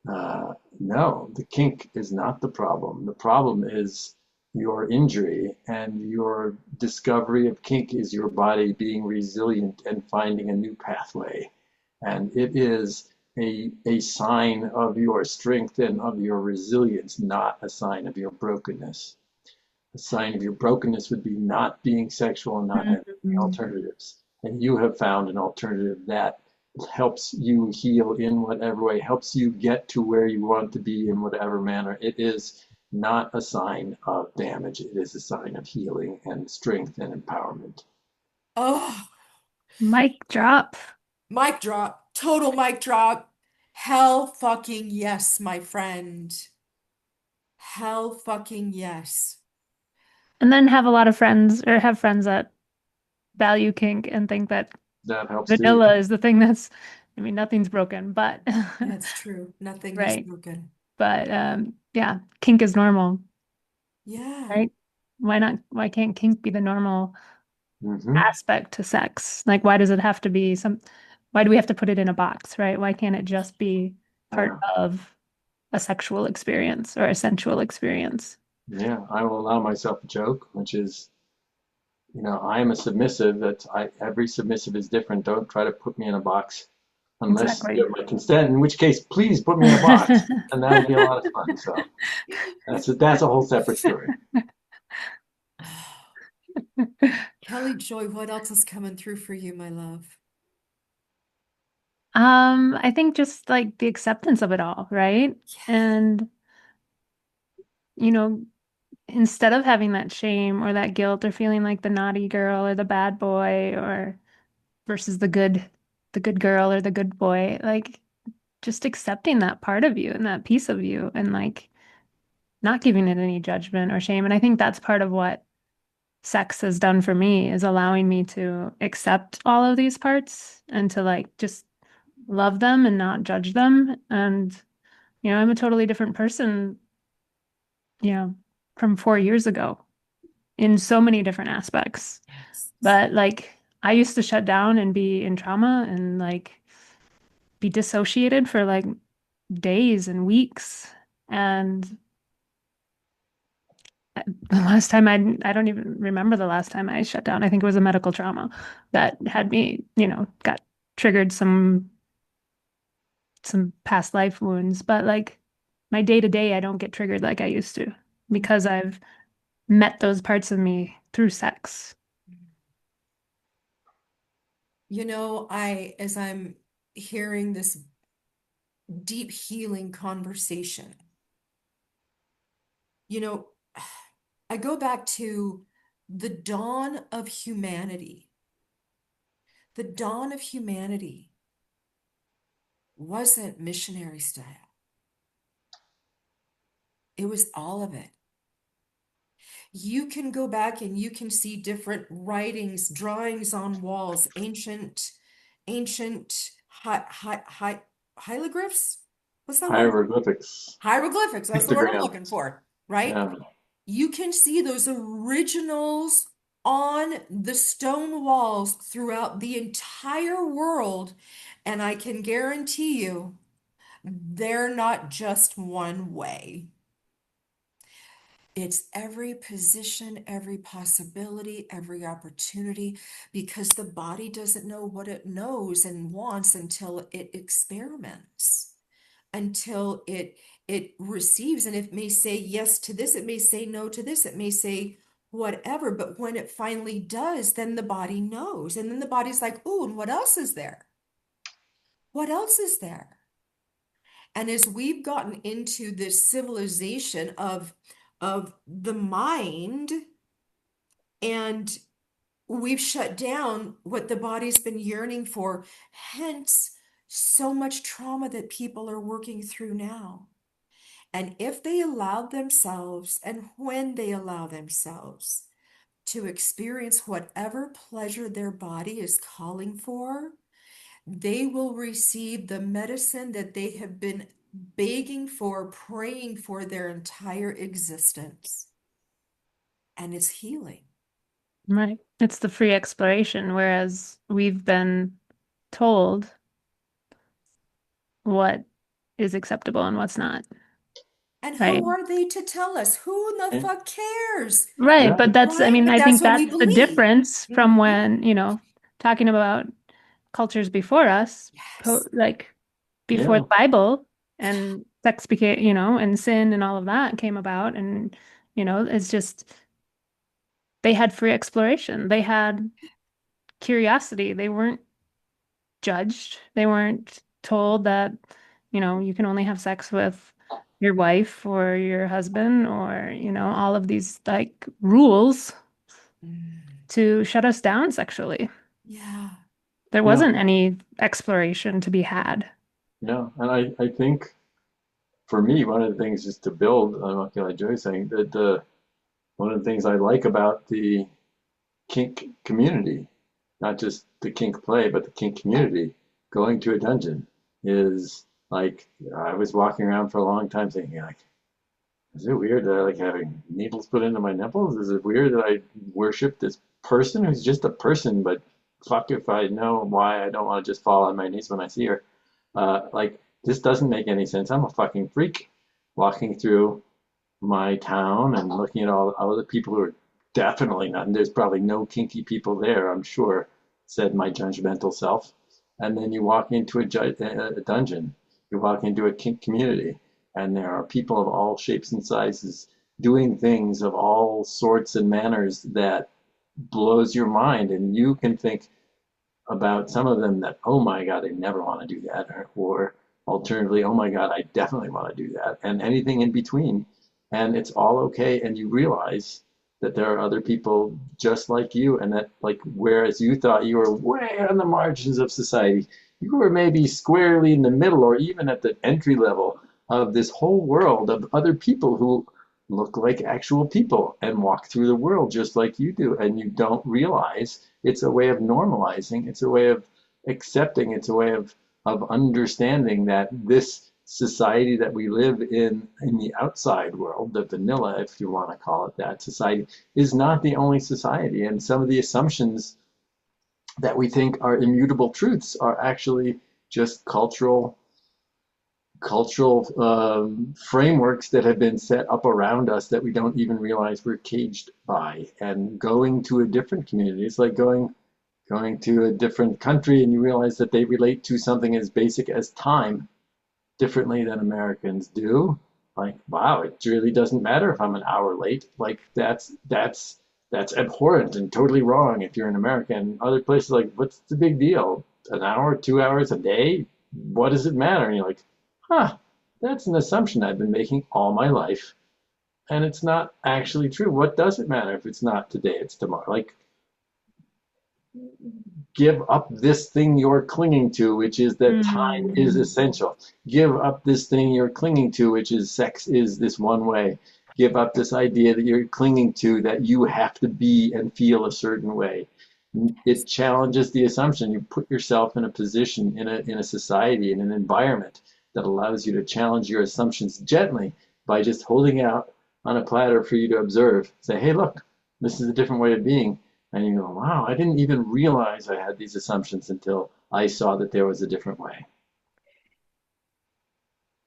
no, the kink is not the problem. The problem is your injury, and your discovery of kink is your body being resilient and finding a new pathway. And it is a sign of your strength and of your resilience, not a sign of your brokenness. A sign of your brokenness would be not being sexual and not having any Mhm. alternatives. And you have found an alternative that helps you heal in whatever way, helps you get to where you want to be in whatever manner. It is not a sign of damage. It is a sign of healing and strength and empowerment. Oh, Mic drop. mic drop. Total mic drop. Hell fucking yes, my friend. Hell fucking yes. And then have a lot of friends or have friends that value kink and think that That helps too. vanilla is the thing that's, I mean, nothing's broken, but That's true. Nothing is right. broken. But yeah, kink is normal, Yeah. right? Why can't kink be the normal Hmm. aspect to sex? Like, why does it have to be why do we have to put it in a box, right? Why can't it just be part Yeah. of a sexual experience or a sensual experience? Yeah. I will allow myself a joke, which is, I am a submissive. Every submissive is different. Don't try to put me in a box unless you Exactly. have my consent, in which case, please put me in a box, and that'll be a lot of fun. So that's a whole separate story. Kelly Joy, what else is coming through for you, my love? I think just like the acceptance of it all, right? Yes. And, you know, instead of having that shame or that guilt or feeling like the naughty girl or the bad boy or versus the good girl or the good boy, like just accepting that part of you and that piece of you and like not giving it any judgment or shame. And I think that's part of what sex has done for me is allowing me to accept all of these parts and to like just love them and not judge them. And, I'm a totally different person, you know, from 4 years ago in so many different aspects. Yes. But like I used to shut down and be in trauma and like be dissociated for like days and weeks. And the last time I don't even remember the last time I shut down. I think it was a medical trauma that had me, got triggered some past life wounds. But like my day to day, I don't get triggered like I used to because I've met those parts of me through sex. As I'm hearing this deep healing conversation, you know, I go back to the dawn of humanity. The dawn of humanity wasn't missionary style. It was all of it. You can go back and you can see different writings, drawings on walls, ancient hieroglyphs. What's that word? Hieroglyphics, Hieroglyphics. That's the word I'm looking pictograms. for, right? Yeah. You can see those originals on the stone walls throughout the entire world, and I can guarantee you They're not just one way. It's every position, every possibility, every opportunity, because the body doesn't know what it knows and wants until it experiments, until it receives, and it may say yes to this, it may say no to this, it may say whatever, but when it finally does, then the body knows, and then the body's like, "Ooh, and what else is there? What else is there?" And as we've gotten into this civilization of the mind, and we've shut down what the body's been yearning for, hence so much trauma that people are working through now. And if they allow themselves, and when they allow themselves to experience whatever pleasure their body is calling for, they will receive the medicine that they have been begging for, praying for their entire existence. And it's healing. Right. It's the free exploration, whereas we've been told what is acceptable and what's not. And Right. who are they to tell us? Who in the Yeah. fuck cares? Right. Yeah. But that's, I Right? mean, But I that's think what we that's the believe. difference from Mhm. when, talking about cultures before us, Yes. like before Yeah. the Bible and sex became, and sin and all of that came about. And, it's just, they had free exploration. They had curiosity. They weren't judged. They weren't told that, you can only have sex with your wife or your husband or, all of these like rules Mm. to shut us down sexually. Yeah. There Yeah. wasn't any exploration to be had. Yeah. And I think for me, one of the things is to build on what Kelly Joy is saying, that one of the things I like about the kink community, not just the kink play, but the kink community, going to a dungeon is like, I was walking around for a long time thinking like, is it weird that I like having needles put into my nipples? Is it weird that I worship this person who's just a person, but fuck if I know why I don't want to just fall on my knees when I see her. Like, this doesn't make any sense. I'm a fucking freak walking through my town and looking at all the people who are definitely not, and there's probably no kinky people there, I'm sure, said my judgmental self. And then you walk into a dungeon, you walk into a kink community, and there are people of all shapes and sizes doing things of all sorts and manners that blows your mind. And you can think about some of them that, oh my God, I never want to do that. Or alternatively, oh my God, I definitely want to do that. And anything in between. And it's all okay. And you realize that there are other people just like you. And that, like, whereas you thought you were way on the margins of society, you were maybe squarely in the middle or even at the entry level of this whole world of other people who look like actual people and walk through the world just like you do. And you don't realize it's a way of normalizing, it's a way of accepting, it's a way of understanding that this society that we live in the outside world, the vanilla, if you want to call it that, society, is not the only society. And some of the assumptions that we think are immutable truths are actually just cultural frameworks that have been set up around us that we don't even realize we're caged by. And going to a different community, it's like going to a different country and you realize that they relate to something as basic as time differently than Americans do. Like, wow, it really doesn't matter if I'm an hour late. Like, that's abhorrent and totally wrong if you're an American. Other places, like, what's the big deal? An hour, 2 hours a day? What does it matter? And you're like, huh, that's an assumption I've been making all my life. And it's not actually true. What does it matter if it's not today, it's tomorrow? Like, give up this thing you're clinging to, which is that time is Mm. essential. Give up this thing you're clinging to, which is sex is this one way. Give up this idea that you're clinging to that you have to be and feel a certain way. It challenges the assumption. You put yourself in a position, in a society, in an environment that allows you to challenge your assumptions gently by just holding out on a platter for you to observe. Say, hey, look, this is a different way of being. And you go, wow, I didn't even realize I had these assumptions until I saw that there was a different way.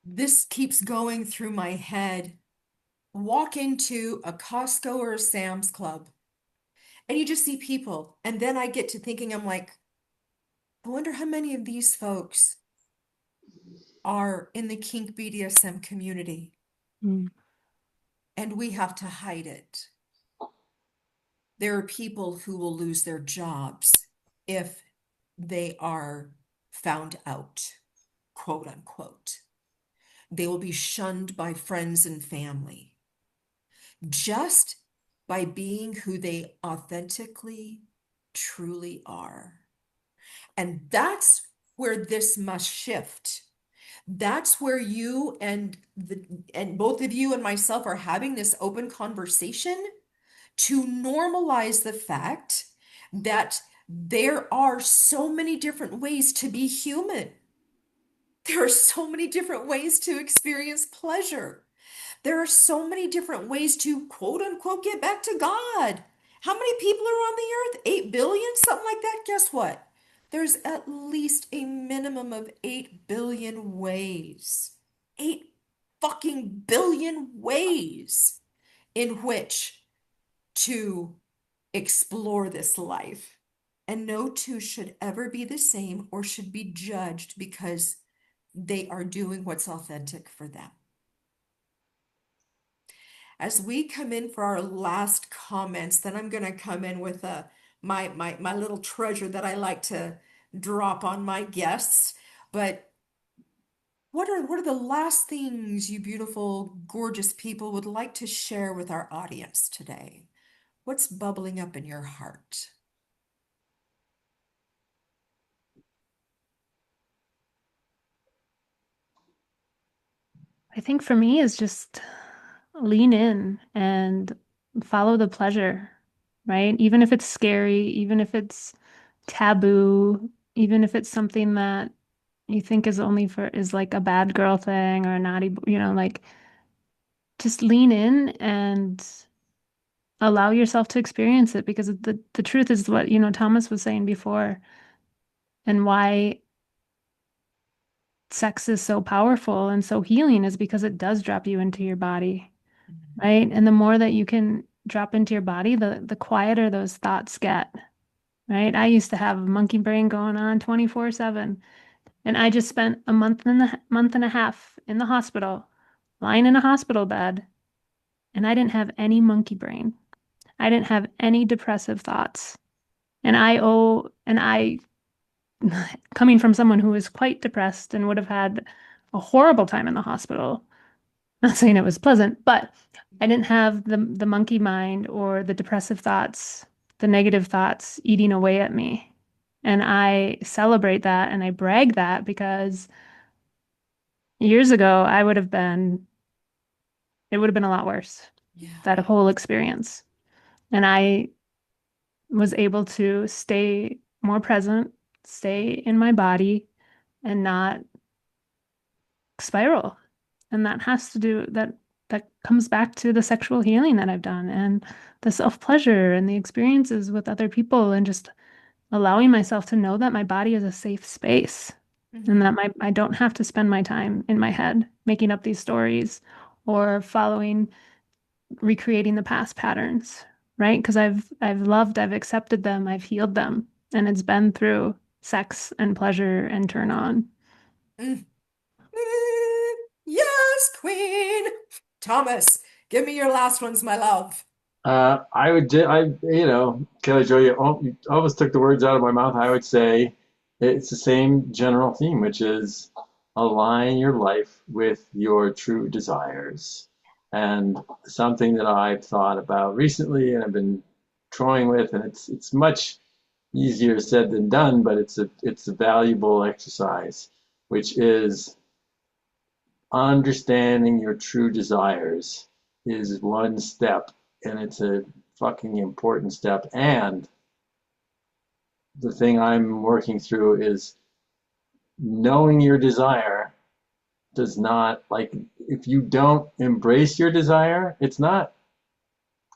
this keeps going through my head. Walk into a Costco or a Sam's Club, and you just see people. And then I get to thinking, I'm like, I wonder how many of these folks are in the kink BDSM community, Mm. and we have to hide it. There are people who will lose their jobs if they are found out, quote unquote. They will be shunned by friends and family just by being who they authentically, truly are. And that's where this must shift. That's where you and both of you and myself are having this open conversation to normalize the fact that there are so many different ways to be human. There are so many different ways to experience pleasure. There are so many different ways to quote unquote get back to God. How many people are on the earth? 8 billion? Something like that? Guess what? There's at least a minimum of 8 billion ways. 8 fucking billion ways in which to explore this life. And no two should ever be the same or should be judged because they are doing what's authentic for them. As we come in for our last comments, then I'm going to come in with my little treasure that I like to drop on my guests. But what are the last things you beautiful, gorgeous people would like to share with our audience today? What's bubbling up in your heart? I think for me is just lean in and follow the pleasure, right? Even if it's scary, even if it's taboo, even if it's something that you think is only for is like a bad girl thing or a naughty, like just lean in and allow yourself to experience it because the truth is what, Thomas was saying before and why sex is so powerful and so healing is because it does drop you into your body, right? And the more that you can drop into your body, the quieter those thoughts get, right? I used to have a monkey brain going on 24/7, and I just spent a month and a half in the hospital, lying in a hospital bed, and I didn't have any monkey brain. I didn't have any depressive thoughts. And I coming from someone who was quite depressed and would have had a horrible time in the hospital. Not saying it was pleasant, but I didn't have the monkey mind or the depressive thoughts, the negative thoughts eating away at me. And I celebrate that and I brag that because years ago it would have been a lot worse, Yeah. that whole experience. And I was able to stay more present, stay in my body and not spiral. And that has to do that comes back to the sexual healing that I've done and the self-pleasure and the experiences with other people and just allowing myself to know that my body is a safe space and Mhm. that I don't have to spend my time in my head making up these stories or recreating the past patterns, right? Because I've loved, I've accepted them, I've healed them, and it's been through sex and pleasure and turn on. Mm. Mm. Yes, Queen. Thomas, give me your last ones, my love. I would, Kelly Joy, you almost took the words out of my mouth. I would say it's the same general theme, which is align your life with your true desires. And something that I've thought about recently and I've been toying with, and it's much easier said than done, but it's a valuable exercise, which is understanding your true desires is one step, and it's a fucking important step. And the thing I'm working through is knowing your desire does not, like, if you don't embrace your desire, it's not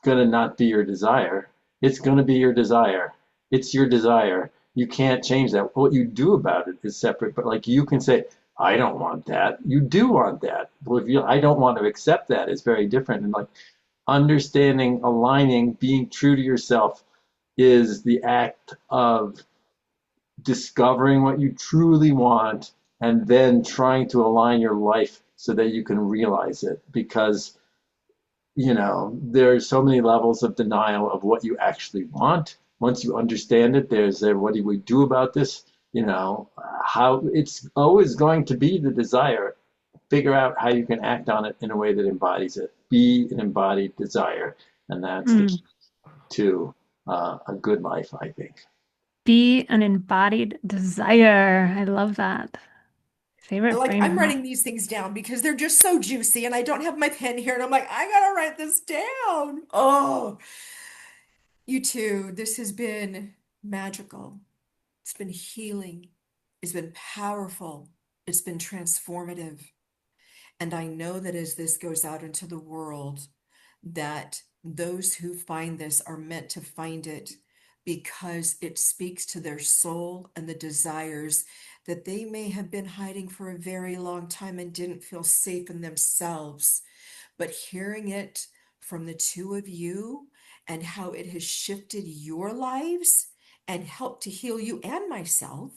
gonna not be your desire. It's gonna be your desire. It's your desire. You can't change that. What you do about it is separate, but like you can say, I don't want that. You do want that. Well, if you, I don't want to accept that is very different. And like understanding, aligning, being true to yourself is the act of discovering what you truly want and then trying to align your life so that you can realize it. Because there's so many levels of denial of what you actually want. Once you understand it, there's a what do we do about this? How it's always going to be the desire. Figure out how you can act on it in a way that embodies it. Be an embodied desire, and that's the Mm. key to a good life, I think. Be an embodied desire. I love that. Favorite Like I'm framing. writing these things down because they're just so juicy and I don't have my pen here and I'm like, I gotta write this down. Oh, you too. This has been magical. It's been healing. It's been powerful. It's been transformative. And I know that as this goes out into the world, that those who find this are meant to find it because it speaks to their soul and the desires that they may have been hiding for a very long time and didn't feel safe in themselves. But hearing it from the two of you and how it has shifted your lives and helped to heal you and myself,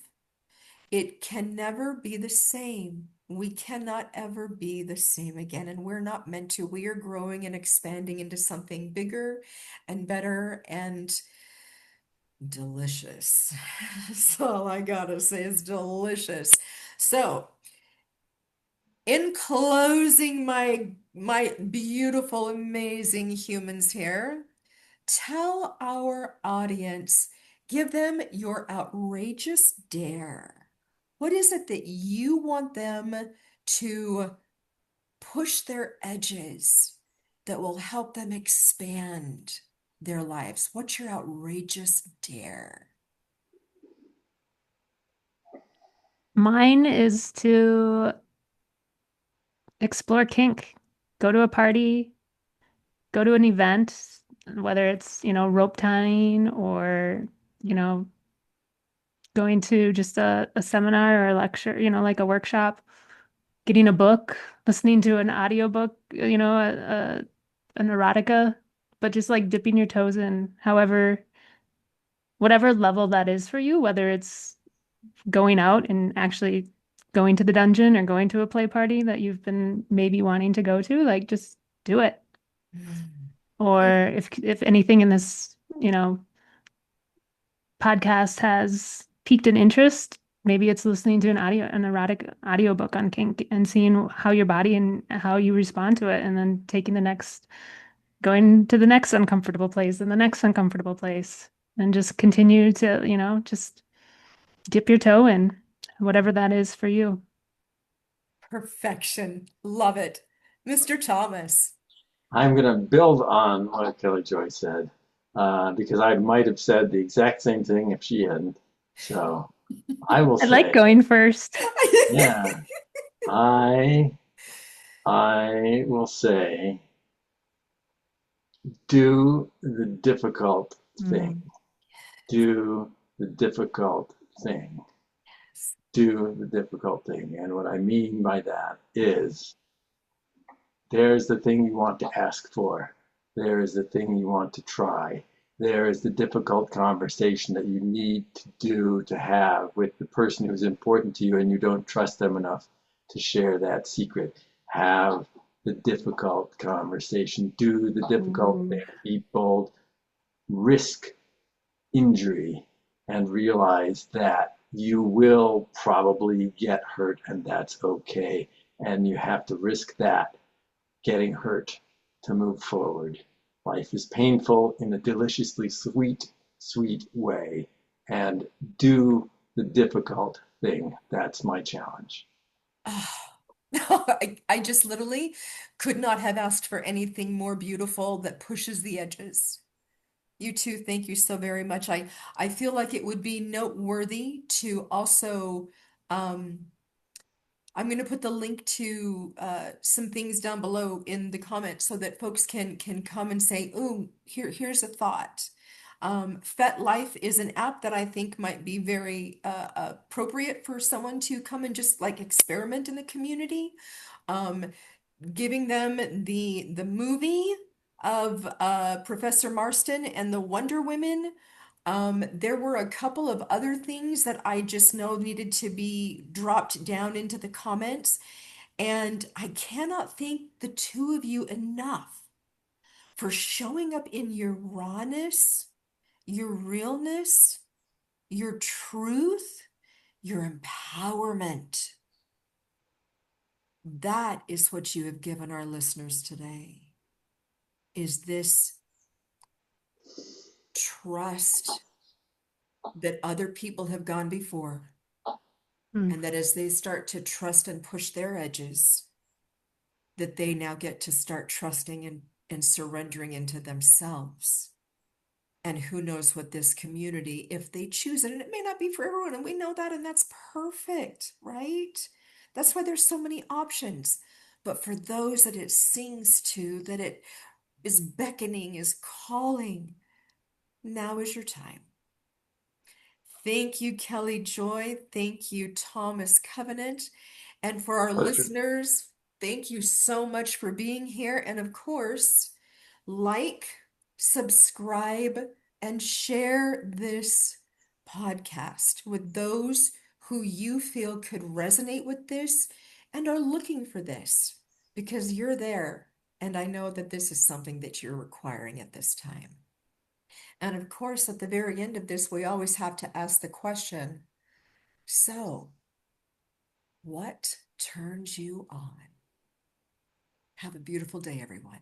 it can never be the same. We cannot ever be the same again, and we're not meant to. We are growing and expanding into something bigger and better and delicious. That's all I gotta say is delicious. So, in closing, my beautiful, amazing humans here, tell our audience, give them your outrageous dare. What is it that you want them to push their edges that will help them expand their lives? What's your outrageous dare? Mine is to explore kink. Go to a party, go to an event, whether it's, rope tying or, you know, going to just a seminar or a lecture, like a workshop, getting a book, listening to an audiobook, an erotica, but just like dipping your toes in, however, whatever level that is for you, whether it's going out and actually going to the dungeon or going to a play party that you've been maybe wanting to go to, like just do it. Mm. Or Mm. if anything in this, podcast has piqued an interest, maybe it's listening to an erotic audiobook on kink and seeing how your body and how you respond to it, and then going to the next uncomfortable place and the next uncomfortable place, and just continue to, just dip your toe in whatever that is for you. Perfection. Love it. Mr. Thomas. I'm going to build on what Kelly Joy said because I might have said the exact same thing if she hadn't. So I will I like say, going first. yeah, I I will say, do the difficult thing. Mm. Do the difficult thing. Do the difficult thing. And what I mean by that is there's the thing you want to ask for. There is the thing you want to try. There is the difficult conversation that you need to do to have with the person who's important to you and you don't trust them enough to share that secret. Have the difficult conversation. Do the difficult Ooh. thing. Be bold. Risk injury and realize that you will probably get hurt and that's okay. And you have to risk that getting hurt to move forward. Life is painful in a deliciously sweet, sweet way. And do the difficult thing. That's my challenge. Oh, I just literally could not have asked for anything more beautiful that pushes the edges. You too, thank you so very much. I feel like it would be noteworthy to also I'm going to put the link to some things down below in the comments so that folks can come and say, "Ooh, here's a thought." FetLife is an app that I think might be very appropriate for someone to come and just like experiment in the community. Um, Giving them the movie of Professor Marston and the Wonder Women. There were a couple of other things that I just know needed to be dropped down into the comments. And I cannot thank the two of you enough for showing up in your rawness, your realness, your truth, your empowerment. That is what you have given our listeners today, is this trust that other people have gone before, Mm. and that as they start to trust and push their edges, that they now get to start trusting and surrendering into themselves. And who knows what this community, if they choose it, and it may not be for everyone, and we know that, and that's perfect, right? That's why there's so many options. But for those that it sings to, that it is beckoning, is calling, now is your time. Thank you, Kelly Joy. Thank you, Thomas Covenant. And for our Pleasure. listeners, thank you so much for being here. And of course, like, subscribe, and share this podcast with those who you feel could resonate with this and are looking for this, because you're there. And I know that this is something that you're requiring at this time. And of course, at the very end of this, we always have to ask the question, so what turns you on? Have a beautiful day, everyone.